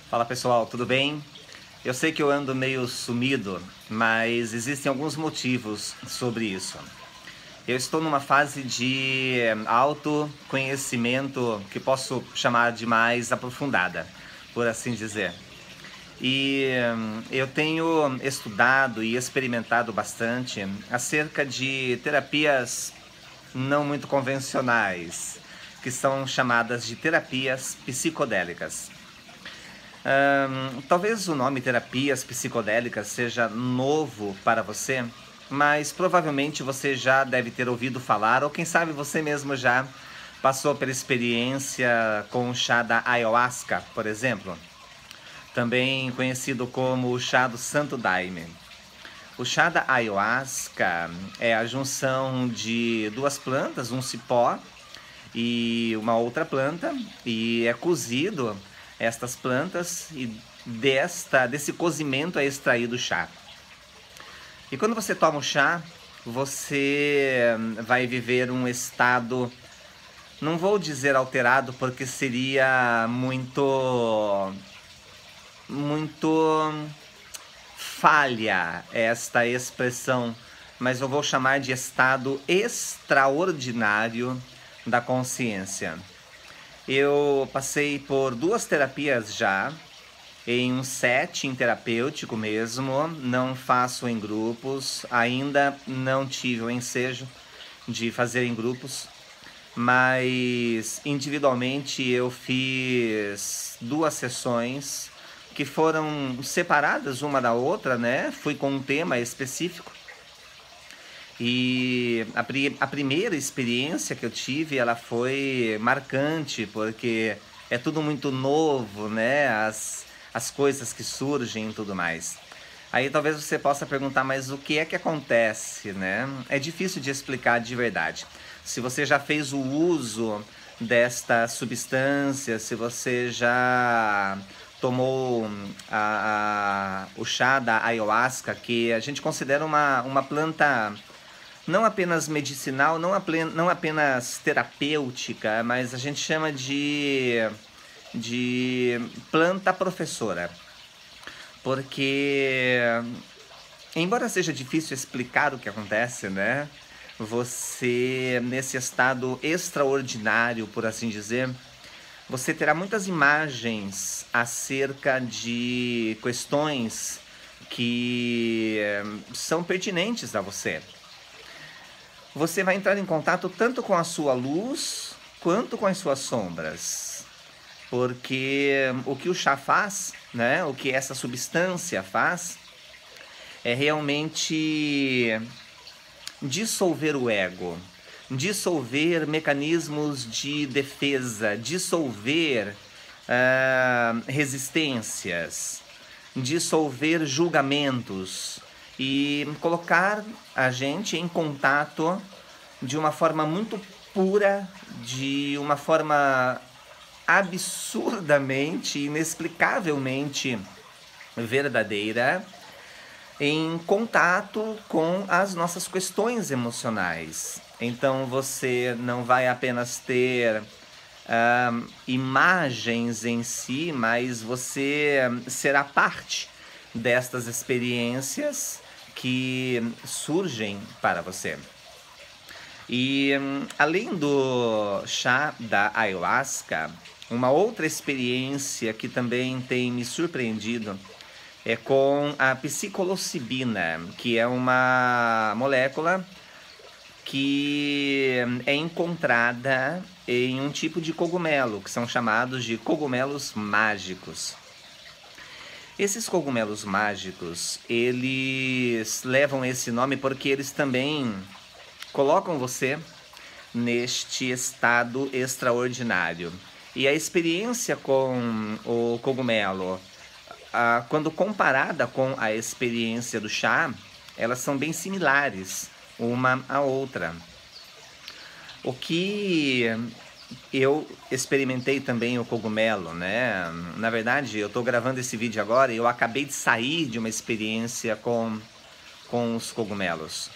Fala pessoal, tudo bem? Eu sei que eu ando meio sumido, mas existem alguns motivos sobre isso. Eu estou numa fase de autoconhecimento que posso chamar de mais aprofundada, por assim dizer. E eu tenho estudado e experimentado bastante acerca de terapias não muito convencionais, que são chamadas de terapias psicodélicas. Talvez o nome terapias psicodélicas seja novo para você, mas provavelmente você já deve ter ouvido falar, ou quem sabe você mesmo já passou pela experiência com o chá da ayahuasca, por exemplo, também conhecido como o chá do Santo Daime. O chá da ayahuasca é a junção de duas plantas, um cipó e uma outra planta, e é cozido estas plantas e desse cozimento é extraído o chá. E quando você toma o chá, você vai viver um estado, não vou dizer alterado porque seria muito falha esta expressão, mas eu vou chamar de estado extraordinário da consciência. Eu passei por 2 terapias já, em um setting terapêutico mesmo, não faço em grupos, ainda não tive o ensejo de fazer em grupos, mas individualmente eu fiz 2 sessões que foram separadas uma da outra, né? Fui com um tema específico. E a primeira experiência que eu tive, ela foi marcante, porque é tudo muito novo, né? As coisas que surgem e tudo mais. Aí talvez você possa perguntar, mas o que é que acontece, né? É difícil de explicar de verdade. Se você já fez o uso desta substância, se você já tomou o chá da ayahuasca, que a gente considera uma planta não apenas medicinal, não apenas terapêutica, mas a gente chama de planta professora. Porque, embora seja difícil explicar o que acontece, né? Você, nesse estado extraordinário, por assim dizer, você terá muitas imagens acerca de questões que são pertinentes a você. Você vai entrar em contato tanto com a sua luz quanto com as suas sombras. Porque o que o chá faz, né, o que essa substância faz, é realmente dissolver o ego, dissolver mecanismos de defesa, dissolver resistências, dissolver julgamentos e colocar a gente em contato de uma forma muito pura, de uma forma absurdamente, inexplicavelmente verdadeira, em contato com as nossas questões emocionais. Então você não vai apenas ter imagens em si, mas você será parte destas experiências que surgem para você. E além do chá da ayahuasca, uma outra experiência que também tem me surpreendido é com a psilocibina, que é uma molécula que é encontrada em um tipo de cogumelo, que são chamados de cogumelos mágicos. Esses cogumelos mágicos, eles levam esse nome porque eles também colocam você neste estado extraordinário. E a experiência com o cogumelo, quando comparada com a experiência do chá, elas são bem similares uma à outra. O que eu experimentei também o cogumelo, né? Na verdade, eu estou gravando esse vídeo agora e eu acabei de sair de uma experiência com os cogumelos.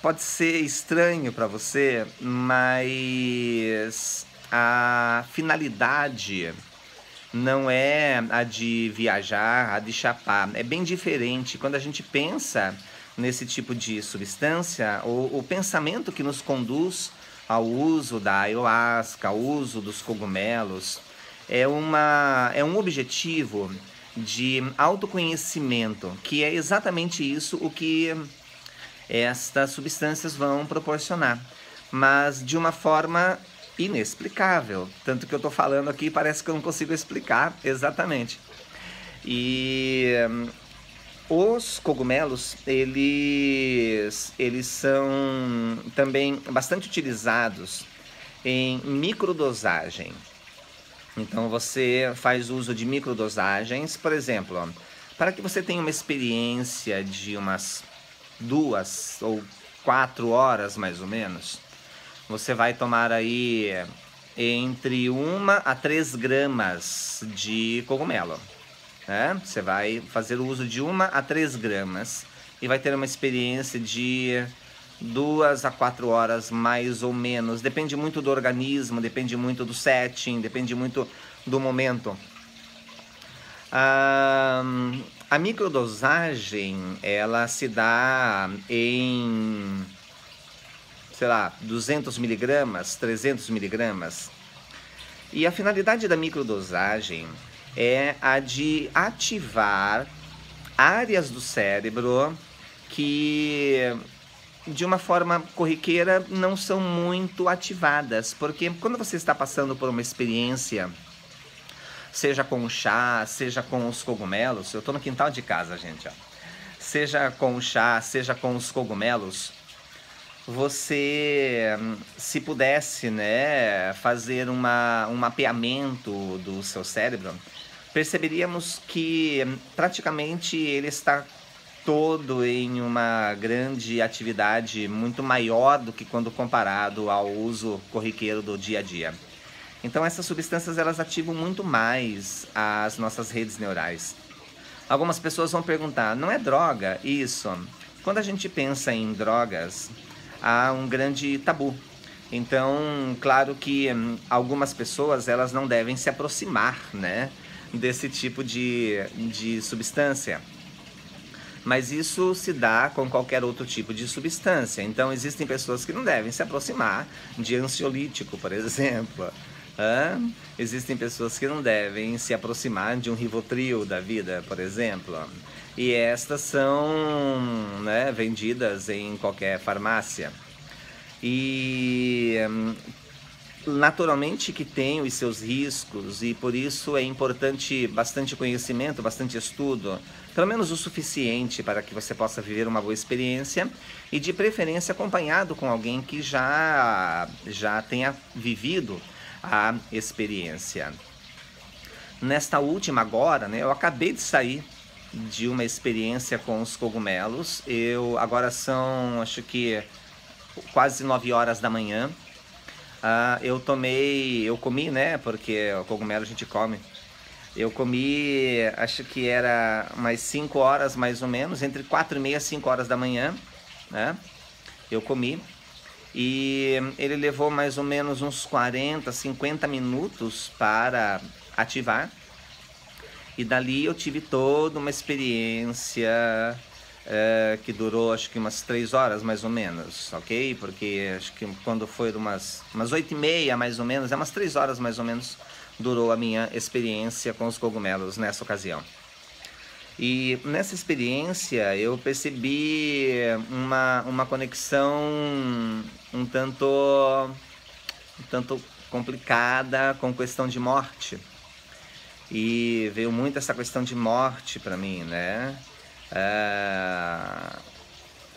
Pode ser estranho para você, mas a finalidade não é a de viajar, a de chapar. É bem diferente. Quando a gente pensa nesse tipo de substância, o pensamento que nos conduz ao uso da ayahuasca, ao uso dos cogumelos, é um objetivo de autoconhecimento, que é exatamente isso o que estas substâncias vão proporcionar, mas de uma forma inexplicável. Tanto que eu estou falando aqui parece que eu não consigo explicar exatamente. E os cogumelos, eles são também bastante utilizados em microdosagem. Então você faz uso de microdosagens, por exemplo, ó, para que você tenha uma experiência de umas 2 ou 4 horas mais ou menos, você vai tomar aí entre 1 a 3 gramas de cogumelo, né? Você vai fazer o uso de 1 a 3 gramas e vai ter uma experiência de 2 a 4 horas mais ou menos. Depende muito do organismo, depende muito do setting, depende muito do momento. A microdosagem, ela se dá em, sei lá, 200 miligramas, 300 miligramas. E a finalidade da microdosagem é a de ativar áreas do cérebro que, de uma forma corriqueira, não são muito ativadas. Porque quando você está passando por uma experiência, seja com o chá, seja com os cogumelos, eu estou no quintal de casa, gente, ó. Seja com o chá, seja com os cogumelos, você, se pudesse, né, fazer um mapeamento do seu cérebro, perceberíamos que praticamente ele está todo em uma grande atividade muito maior do que quando comparado ao uso corriqueiro do dia a dia. Então essas substâncias, elas ativam muito mais as nossas redes neurais. Algumas pessoas vão perguntar, não é droga isso? Quando a gente pensa em drogas, há um grande tabu. Então, claro que algumas pessoas, elas não devem se aproximar, né, desse tipo de substância. Mas isso se dá com qualquer outro tipo de substância. Então, existem pessoas que não devem se aproximar de ansiolítico, por exemplo. Existem pessoas que não devem se aproximar de um Rivotril da vida, por exemplo. E estas são, né, vendidas em qualquer farmácia. E naturalmente que tem os seus riscos, e por isso é importante bastante conhecimento, bastante estudo, pelo menos o suficiente para que você possa viver uma boa experiência, e de preferência acompanhado com alguém que já tenha vivido a experiência. Nesta última agora, né, eu acabei de sair de uma experiência com os cogumelos. Agora são, acho que quase 9 horas da manhã. Eu comi, né, porque o cogumelo a gente come. Eu comi, acho que era umas 5 horas mais ou menos, entre 4h30 e 5 horas da manhã, né? Eu comi. E ele levou mais ou menos uns 40, 50 minutos para ativar. E dali eu tive toda uma experiência que durou acho que umas 3 horas mais ou menos, ok? Porque acho que quando foi umas 8h30 mais ou menos, umas 3 horas mais ou menos, durou a minha experiência com os cogumelos nessa ocasião. E nessa experiência eu percebi uma conexão um tanto complicada com questão de morte. E veio muito essa questão de morte para mim, né?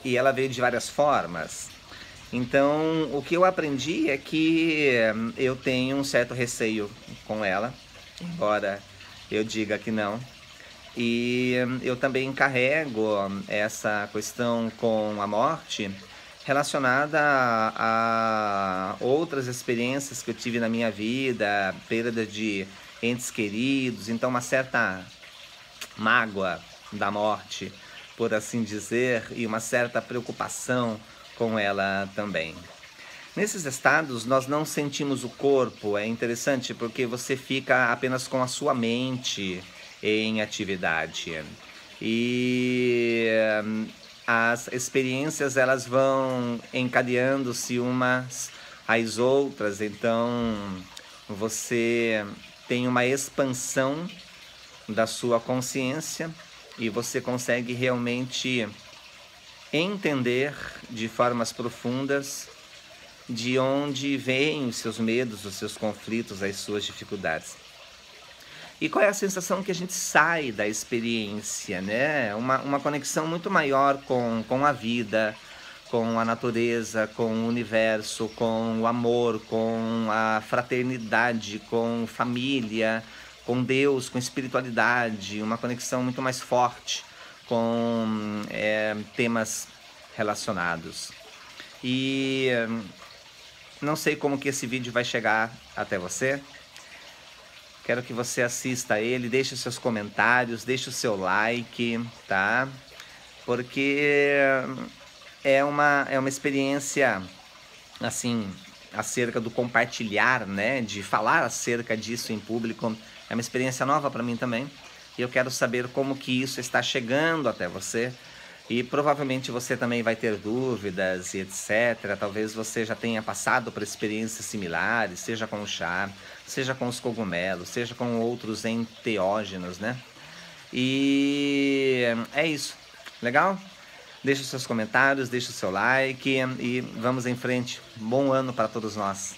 E ela veio de várias formas. Então, o que eu aprendi é que eu tenho um certo receio com ela, embora eu diga que não. E eu também carrego essa questão com a morte relacionada a outras experiências que eu tive na minha vida, perda de entes queridos, então uma certa mágoa da morte, por assim dizer, e uma certa preocupação com ela também. Nesses estados, nós não sentimos o corpo. É interessante porque você fica apenas com a sua mente em atividade. E as experiências, elas vão encadeando-se umas às outras. Então, você tem uma expansão da sua consciência e você consegue realmente entender de formas profundas de onde vêm os seus medos, os seus conflitos, as suas dificuldades. E qual é a sensação que a gente sai da experiência, né? Uma conexão muito maior com a vida, com a natureza, com o universo, com o amor, com a fraternidade, com família, com Deus, com espiritualidade, uma conexão muito mais forte com temas relacionados. E não sei como que esse vídeo vai chegar até você. Quero que você assista a ele, deixe os seus comentários, deixe o seu like, tá? Porque é uma experiência, assim, acerca do compartilhar, né? De falar acerca disso em público. É uma experiência nova para mim também. E eu quero saber como que isso está chegando até você. E provavelmente você também vai ter dúvidas e etc. Talvez você já tenha passado por experiências similares, seja com o chá, seja com os cogumelos, seja com outros enteógenos, né? E é isso. Legal? Deixe os seus comentários, deixe o seu like e vamos em frente. Bom ano para todos nós.